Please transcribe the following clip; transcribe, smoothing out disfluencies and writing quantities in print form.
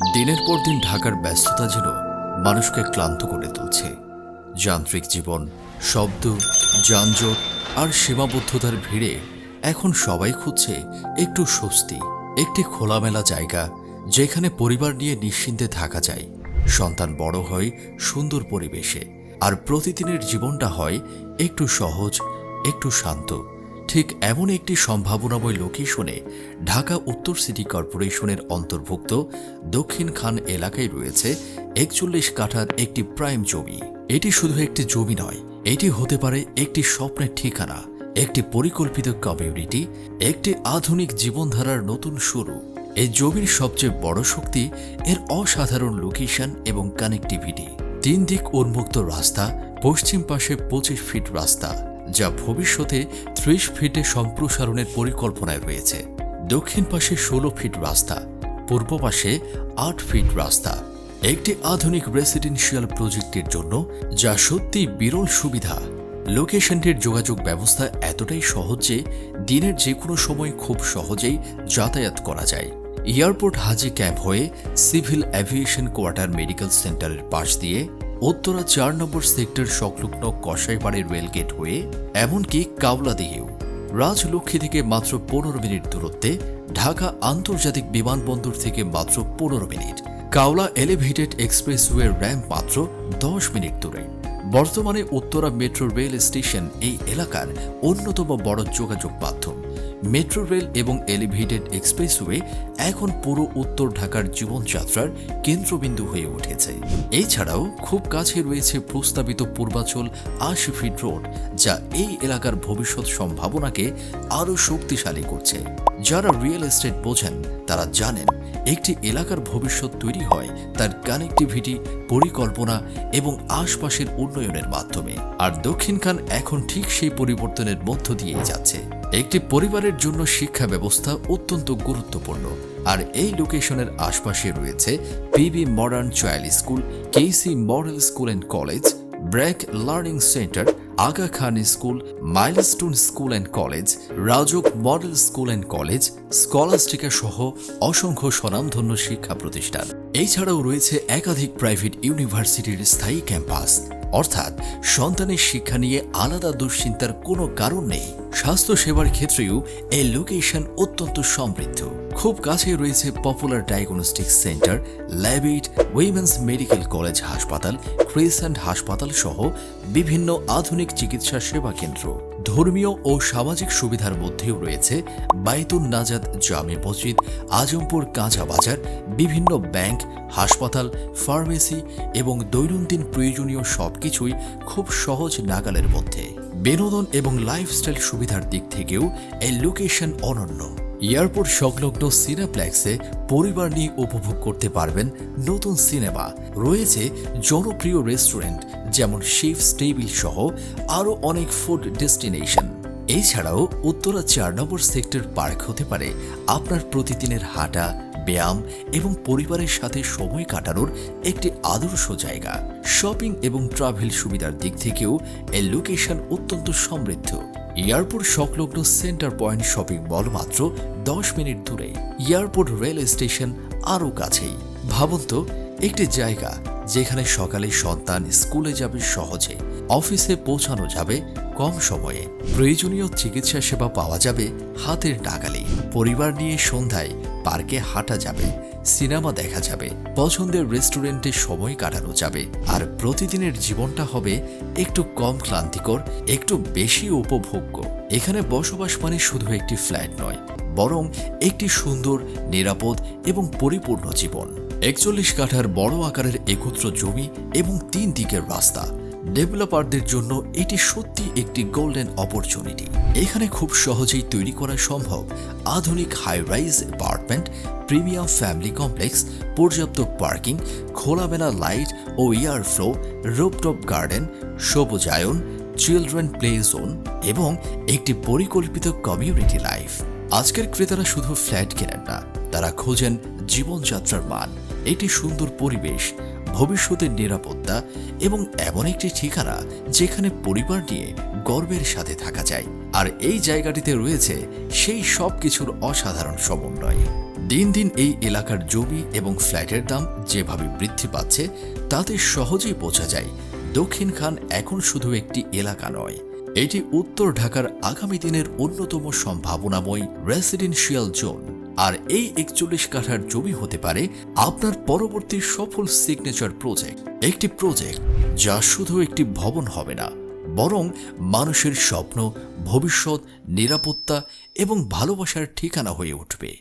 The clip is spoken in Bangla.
দিনের পর দিন ঢাকার ব্যস্ততা যেন মানুষকে ক্লান্ত করে তুলছে। যান্ত্রিক জীবন, শব্দ, যানজট আর সীমাবদ্ধতার ভিড়ে এখন সবাই খুঁজছে একটু স্বস্তি, একটি খোলামেলা জায়গা যেখানে পরিবার নিয়ে নিশ্চিন্তে থাকা যায়, সন্তান বড় হয় সুন্দর পরিবেশে, আর প্রতিদিনের জীবনটা হয় একটু সহজ, একটু শান্ত। ঠিক এমন একটি সম্ভাবনাময় লোকেশনে ঢাকা উত্তর সিটি কর্পোরেশনের অন্তর্ভুক্ত দক্ষিণ খান এলাকায় রয়েছে ৪১ কাঠার একটি প্রাইম জমি। এটি শুধু একটি জমি নয়, এটি হতে পারে একটি স্বপ্নের ঠিকানা, একটি পরিকল্পিত কমিউনিটি, একটি আধুনিক জীবনধারার নতুন শুরু। এই জমির সবচেয়ে বড় শক্তি এর অসাধারণ লোকেশন এবং কানেক্টিভিটি। ৩ দিক উন্মুক্ত রাস্তা, পশ্চিম পাশে ২৫ ফিট রাস্তা যা ভবিষ্যতে ৩০ ফিটে সম্প্রসারণের পরিকল্পনায় রয়েছে। দক্ষিণ পাশে ১৬ ফিট রাস্তা, পূর্ব পাশে ৮ ফিট রাস্তা। একটি আধুনিক রেসিডেন্সিয়াল প্রজেক্টের জন্য যা সত্যি বিরল সুবিধা। লোকেশনটির যোগাযোগ ব্যবস্থা এতটাই সহজ যে দিনের যে কোনো সময় খুব সহজেই যাতায়াত করা যায়। এয়ারপোর্ট হাজি ক্যাম্প হয়ে সিভিল অ্যাভিয়েশন কোয়ার্টার মেডিকেল সেন্টারের পাশ দিয়ে, উত্তরা ৪ নম্বর সেক্টর সংলগ্ন কসাইপাড়ি রেলগেট হয়ে, এমনকি কাওলা দিয়েও রাজলক্ষ্মী থেকে মাত্র ১৫ মিনিট দূরত্বে, ঢাকা আন্তর্জাতিক বিমানবন্দর থেকে মাত্র ১৫ minute, Kawla elevated expressway ramp মাত্র ১০ মিনিট দূরে। বর্তমানে উত্তরা মেট্রো রেল স্টেশন এই এলাকার অন্যতম বড় যোগাযোগ মাধ্যম। মেট্রো রেল এবং এলিভেটেড এক্সপ্রেসওয়ে এখন পুরো উত্তর ঢাকার জীবনযাত্রার কেন্দ্রবিন্দু হয়ে উঠেছে। এছাড়াও খুব কাছে রয়েছে প্রস্তাবিত পূর্বাচল ৮০ ফিট রোড, যা এই এলাকার ভবিষ্যৎ সম্ভাবনাকে আরও শক্তিশালী করছে। যারা রিয়েল এস্টেট বোঝেন তারা জানেন একটি এলাকার ভবিষ্যৎ তৈরি হয় তার কানেক্টিভিটি, পরিকল্পনা এবং আশপাশের উন্নয়নের মাধ্যমে। আর দক্ষিণখান এখন ঠিক সেই পরিবর্তনের মধ্য দিয়ে যাচ্ছে। একটি পরিবারের জন্য শিক্ষা ব্যবস্থা অত্যন্ত গুরুত্বপূর্ণ, আর এই লোকেশনের আশপাশে রয়েছে PB modern child school, KC model school and college, BRAC learning centre, Aga Khan school, milestone school and college, Rajuk model school and college, Scholastica সহ অসংখ্য স্বনামধন্য শিক্ষা প্রতিষ্ঠান। এছাড়াও রয়েছে একাধিক প্রাইভেট ইউনিভার্সিটির স্থায়ী ক্যাম্পাস। অর্থাৎ সন্তানের শিক্ষা নিয়ে আলাদা দুশ্চিন্তার কোনো কারণ নেই। স্বাস্থ্যসেবার ক্ষেত্রেও এই লোকেশন অত্যন্ত সমৃদ্ধ। খুব কাছে রয়েছে popular diagnostic centre, ল্যাবেট, women's medical college হাসপাতাল, ক্রিসেন্ট হাসপাতাল সহ বিভিন্ন আধুনিক চিকিৎসা সেবা কেন্দ্র। ধর্মীয় ও সামাজিক সুবিধার মধ্যেও রয়েছে বাইতুন নাজাত জামে মসজিদ, আজমপুর কাঁচা বাজার, বিভিন্ন ব্যাংক, হাসপাতাল, ফার্মেসি এবং দৈনন্দিন প্রয়োজনীয় সবকিছুই খুব সহজ নাগালের মধ্যে। বিনোদন এবং লাইফস্টাইল সুবিধার দিক থেকেও এই লোকেশন অনন্য। এয়ারপোর্ট সংলগ্ন সিনেপ্লেক্সে পরিবার নিয়ে উপভোগ করতে পারবেন নতুন সিনেমা। রয়েছে জনপ্রিয় রেস্টুরেন্ট যেমন শেফস টেবিল সহ আরও অনেক ফুড ডেস্টিনেশন। এছাড়াও উত্তরা ৪ নম্বর সেক্টর পার্ক হতে পারে আপনার প্রতিদিনের হাঁটা, ব্যায়াম এবং পরিবারের সাথে সময় কাটানোর একটি আদর্শ জায়গা। শপিং এবং ট্রাভেল সুবিধার দিক থেকেও এই লোকেশন অত্যন্ত সমৃদ্ধ। এয়ারপোর্ট সংলগ্ন সেন্টার পয়েন্ট শপিং মল মাত্র ১০ মিনিট দূরে, এয়ারপোর্ট রেল স্টেশন আরও কাছেই। ভাবুন তো, একটি জায়গা যেখানে সকালে সন্তান স্কুলে যাবে সহজে, অফিসে পৌঁছানো যাবে কম সময়ে, প্রয়োজনীয় চিকিৎসা সেবা পাওয়া যাবে হাতের নাগালে, পরিবার নিয়ে সন্ধ্যায় পার্কে হাঁটা যাবে, সিনেমা দেখা যাবে, পছন্দের রেস্টুরেন্টে সময় কাটানো যাবে, আর প্রতিদিনের জীবনটা হবে একটু কম ক্লান্তিকর, একটু বেশি উপভোগ্য। এখানে বসবাস মানে শুধু একটি ফ্ল্যাট নয়, বরং একটি সুন্দর, নিরাপদ এবং পরিপূর্ণ জীবন। ৪১ কাঠার বড় আকারের একত্র জমি এবং ৩ দিকের রাস্তা। ডেভেলপারদের জন্য এটি সত্যি একটি গোল্ডেন অপরচুনিটি। এখানে খুব সহজেই তৈরি করা সম্ভব আধুনিক high rise apartment, premium family complex, পর্যাপ্ত পার্কিং, খোলামেলা লাইট ও এয়ার ফ্লো, রুফটপ গার্ডেন, সবুজায়ন, চিলড্রেন প্লে জোন এবং একটি পরিকল্পিত কমিউনিটি লাইফ। আজকের ক্রেতারা শুধু ফ্ল্যাট কেনেন না, তারা খোঁজেন জীবনযাত্রার মান, একটি সুন্দর পরিবেশ, ভবিষ্যতের নিরাপত্তা এবং এমন একটি ঠিকানা যেখানে পরিবার নিয়ে গর্বের সাথে থাকা যায়। আর এই জায়গাটিতে রয়েছে সেই সব কিছুর অসাধারণ সমন্বয়। দিন দিন এই এলাকার জমি এবং ফ্ল্যাটের দাম যেভাবে বৃদ্ধি পাচ্ছে তাতে সহজেই বোঝা যায় দক্ষিণ খান এখন শুধু একটি এলাকা নয়, এটি উত্তর ঢাকার আগামী দিনের অন্যতম সম্ভাবনাময় রেসিডেন্সিয়াল জোন। আর এই 41 কাঠার জমি হতে পারে আপনার পরবর্তী সফল সিগনেচার প্রজেক্ট, একটি প্রজেক্ট যা শুধু একটি ভবন হবে না, বরং মানুষের স্বপ্ন, ভবিষ্যৎ, নিরাপত্তা এবং ভালোবাসার ঠিকানা হয়ে উঠবে।